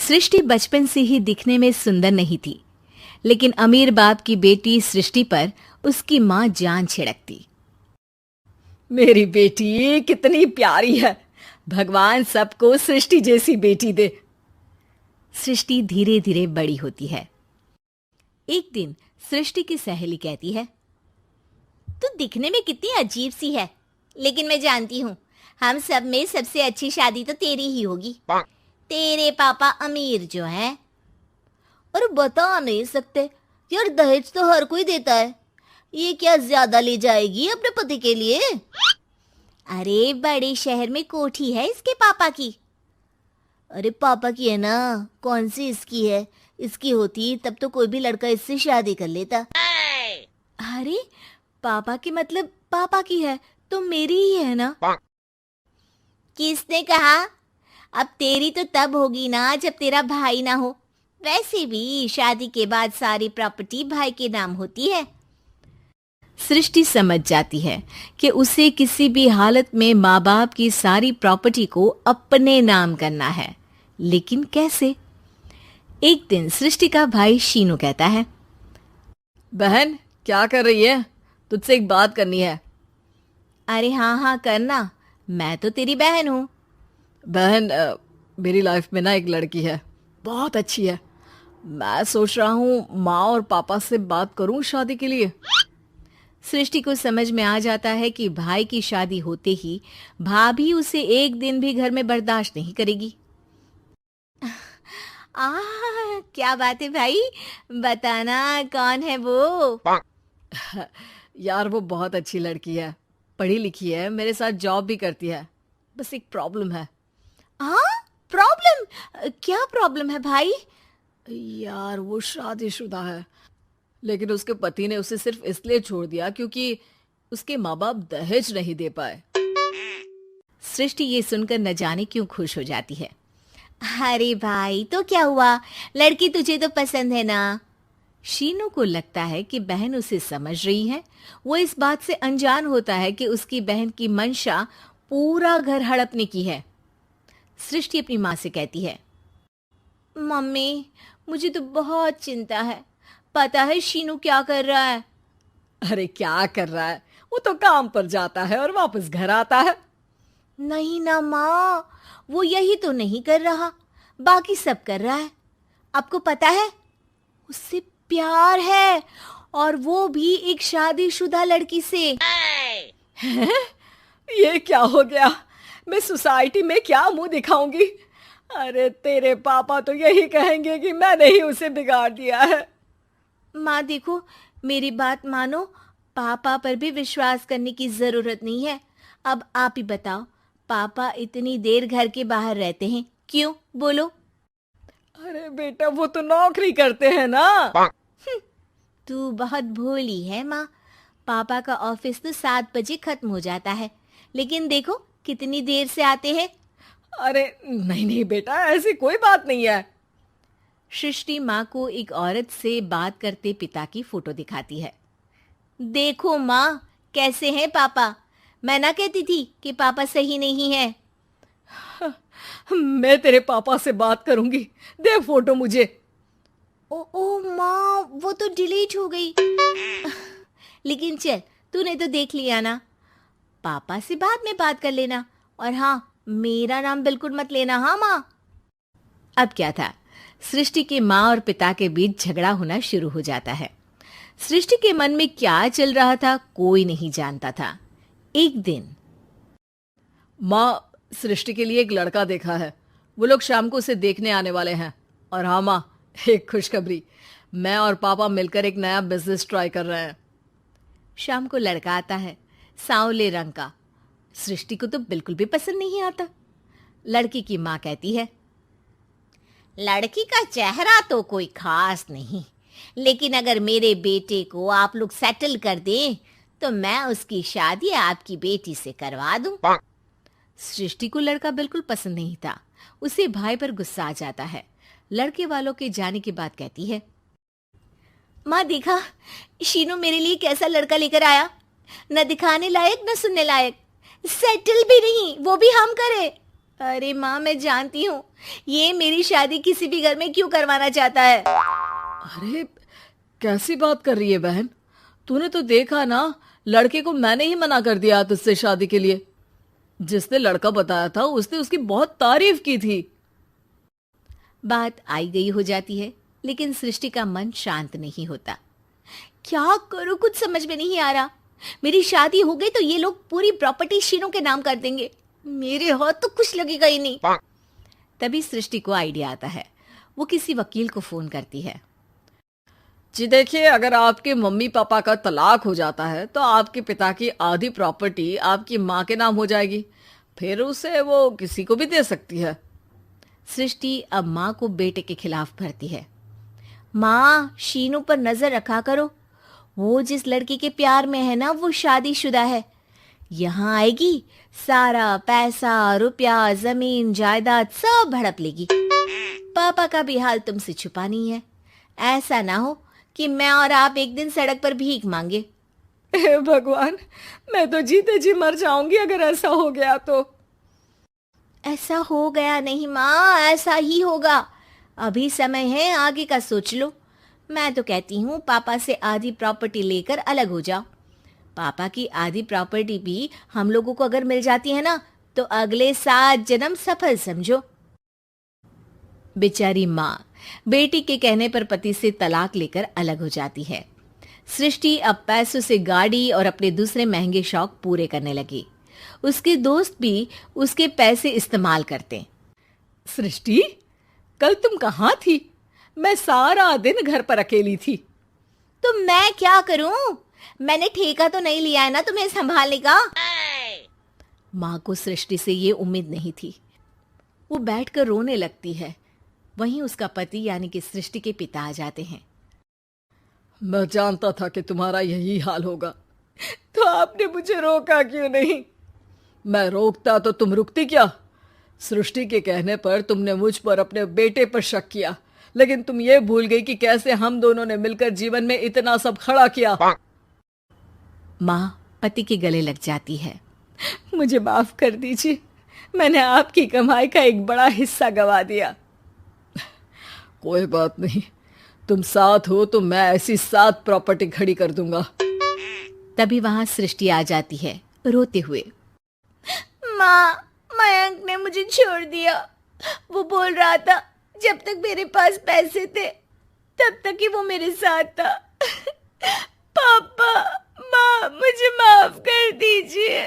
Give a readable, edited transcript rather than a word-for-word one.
सृष्टि बचपन से ही दिखने में सुंदर नहीं थी, लेकिन अमीर बाप की बेटी सृष्टि पर उसकी माँ जान छिड़कती। मेरी बेटी कितनी प्यारी है, भगवान सबको सृष्टि जैसी बेटी दे। सृष्टि धीरे धीरे बड़ी होती है। एक दिन सृष्टि की सहेली कहती है, तू दिखने में कितनी अजीब सी है, लेकिन मैं जानती हूँ हम सब में सबसे अच्छी शादी तो तेरी ही होगी। तेरे पापा अमीर जो हैं। और बता नहीं सकते यार, दहेज तो हर कोई देता है, ये क्या ज्यादा ले जाएगी अपने पति के लिए? अरे बड़े शहर में कोठी है इसके पापा की। अरे पापा की है ना, कौन सी इसकी है? इसकी होती तब तो कोई भी लड़का इससे शादी कर लेता। अरे पापा की मतलब पापा की है तो मेरी ही है ना? किसने कहा? अब तेरी तो तब होगी ना जब तेरा भाई ना हो। वैसे भी शादी के बाद सारी प्रॉपर्टी भाई के नाम होती है। सृष्टि समझ जाती है कि उसे किसी भी हालत में माँ बाप की सारी प्रॉपर्टी को अपने नाम करना है, लेकिन कैसे? एक दिन सृष्टि का भाई शीनू कहता है, बहन क्या कर रही है? तुझसे एक बात करनी है। अरे हाँ हाँ करना, मैं तो तेरी बहन हूँ। बहन मेरी लाइफ में ना एक लड़की है, बहुत अच्छी है। मैं सोच रहा हूँ माँ और पापा से बात करूँ शादी के लिए। सृष्टि को समझ में आ जाता है कि भाई की शादी होते ही भाभी उसे एक दिन भी घर में बर्दाश्त नहीं करेगी। क्या बात है भाई, बताना कौन है वो? यार वो बहुत अच्छी लड़की है, पढ़ी लिखी है, मेरे साथ जॉब भी करती है। बस एक प्रॉब्लम है। हाँ प्रॉब्लम? क्या प्रॉब्लम है भाई? यार वो शादीशुदा है, लेकिन उसके पति ने उसे सिर्फ इसलिए छोड़ दिया क्योंकि उसके माँ बाप दहेज नहीं दे पाए। सृष्टि ये सुनकर न जाने क्यों खुश हो जाती है। अरे भाई तो क्या हुआ, लड़की तुझे तो पसंद है ना? शीनू को लगता है कि बहन उसे समझ रही है। वो इस बात से अनजान होता है कि उसकी बहन की मंशा पूरा घर हड़पने की है। सृष्टि अपनी माँ से कहती है, मम्मी मुझे तो बहुत चिंता है। पता है शीनू क्या कर रहा है? अरे क्या कर रहा है? वो तो काम पर जाता है और वापस घर आता है। नहीं ना माँ, वो यही तो नहीं कर रहा, बाकी सब कर रहा है। आपको पता है उससे प्यार है, और वो भी एक शादीशुदा लड़की से। हैं? ये क्या हो गया? मैं सोसाइटी में क्या मुंह दिखाऊंगी? अरे तेरे पापा तो यही कहेंगे कि मैंने ही उसे बिगाड़ दिया है। माँ देखो, मेरी बात मानो, पापा पर भी विश्वास करने की जरूरत नहीं है। अब आप ही बताओ, पापा इतनी देर घर के बाहर रहते हैं क्यों? बोलो। अरे बेटा वो तो नौकरी करते हैं ना। तू बहुत भोली है माँ। पापा का ऑफिस तो 7 बजे खत्म हो जाता है, लेकिन देखो कितनी देर से आते हैं। अरे नहीं नहीं बेटा, ऐसी कोई बात नहीं है। सृष्टि माँ को एक औरत से बात करते पिता की फोटो दिखाती है। देखो माँ कैसे हैं पापा, मैं ना कहती थी कि पापा सही नहीं है। मैं तेरे पापा से बात करूंगी, दे फोटो मुझे। ओ माँ, वो तो डिलीट हो गई। लेकिन चल, तूने तो देख लिया ना, पापा से बाद में बात कर लेना। और हाँ, मेरा नाम बिल्कुल मत लेना। हाँ माँ। अब क्या था, सृष्टि के माँ और पिता के बीच झगड़ा होना शुरू हो जाता है। सृष्टि के मन में क्या चल रहा था कोई नहीं जानता था। एक दिन, माँ सृष्टि के लिए एक लड़का देखा है, वो लोग शाम को उसे देखने आने वाले हैं। और हाँ माँ, एक खुशखबरी, मैं और पापा मिलकर एक नया बिजनेस ट्राई कर रहे हैं। शाम को लड़का आता है, सांवले रंग का। सृष्टि को तो बिल्कुल भी पसंद नहीं आता। लड़की की माँ कहती है, लड़की का चेहरा तो कोई खास नहीं, लेकिन अगर मेरे बेटे को आप लोग सेटल कर दें तो मैं उसकी शादी आपकी बेटी से करवा दूं। सृष्टि को लड़का बिल्कुल पसंद नहीं था। उसे भाई पर गुस्सा आ जाता है। लड़के वालों के जाने के बाद कहती है, माँ देखा शीनू मेरे लिए कैसा लड़का लेकर आया, न दिखाने लायक न सुनने लायक, सेटल भी नहीं, वो भी हम करे। अरे माँ, मैं जानती हूँ ये मेरी शादी किसी भी घर में क्यों करवाना चाहता है। अरे कैसी बात कर रही है बहन, तूने तो देखा ना, लड़के को मैंने ही मना कर दिया तुझसे शादी के लिए। जिसने लड़का बताया था उसने उसकी बहुत तारीफ की थी। बात आई गई हो जाती है, लेकिन सृष्टि का मन शांत नहीं होता। क्या करूं, कुछ समझ में नहीं आ रहा। मेरी शादी हो गई तो ये लोग पूरी प्रॉपर्टी शीनू के नाम कर देंगे, मेरे हाथ तो कुछ लगेगा ही नहीं। तभी सृष्टि को आइडिया आता है। वो किसी वकील को फोन करती है। जी देखिए, अगर आपके मम्मी पापा का तलाक हो जाता है तो आपके पिता की आधी प्रॉपर्टी आपकी माँ के नाम हो जाएगी, फिर उसे वो किसी को भी दे सकती है। सृष्टि अब माँ को बेटे के खिलाफ भरती है। माँ, शीनू पर नजर रखा करो, वो जिस लड़की के प्यार में है ना वो शादीशुदा है। यहाँ आएगी, सारा पैसा रुपया जमीन जायदाद सब हड़प लेगी। पापा का भी हाल तुमसे छुपा नहीं है। ऐसा ना हो कि मैं और आप एक दिन सड़क पर भीख मांगे। हे भगवान, मैं तो जीते जी मर जाऊंगी अगर ऐसा हो गया तो। ऐसा हो गया नहीं माँ, ऐसा ही होगा। अभी समय है, आगे का सोच लो। मैं तो कहती हूँ पापा से आधी प्रॉपर्टी लेकर अलग हो जाओ। पापा की आधी प्रॉपर्टी भी हम लोगों को अगर मिल जाती है ना तो अगले 7 जन्म सफल समझो। बेचारी माँ बेटी के कहने पर पति से तलाक लेकर अलग हो जाती है। सृष्टि अब पैसों से गाड़ी और अपने दूसरे महंगे शौक पूरे करने लगी। उसके दोस्त भी उसके पैसे इस्तेमाल करते। सृष्टि, कल तुम कहाँ थी? मैं सारा दिन घर पर अकेली थी। तो मैं क्या करूं? मैंने ठेका तो नहीं लिया है ना तुम्हें संभालने का। माँ को सृष्टि से ये उम्मीद नहीं थी। वो बैठकर रोने लगती है। वहीं उसका पति यानी कि सृष्टि के पिता आ जाते हैं। मैं जानता था कि तुम्हारा यही हाल होगा, तो आपने मुझे रोका क्यों नहीं? मैं रोकता तो तुम रुकती क्या? सृष्टि के कहने पर तुमने मुझ पर अपने बेटे पर शक किया, लेकिन तुम ये भूल गई कि कैसे हम दोनों ने मिलकर जीवन में इतना सब खड़ा किया। माँ पति के गले लग जाती है। मुझे माफ कर दीजिए, मैंने आपकी कमाई का एक बड़ा हिस्सा गवा दिया। कोई बात नहीं, तुम साथ हो तो मैं ऐसी 7 प्रॉपर्टी खड़ी कर दूंगा। तभी वहां सृष्टि आ जाती है रोते हुए। माँ, मयंक ने मुझे छोड़ दिया। वो बोल रहा था जब तक मेरे पास पैसे थे तब तक ही वो मेरे साथ था। पापा, माँ, मुझे माफ कर दीजिए।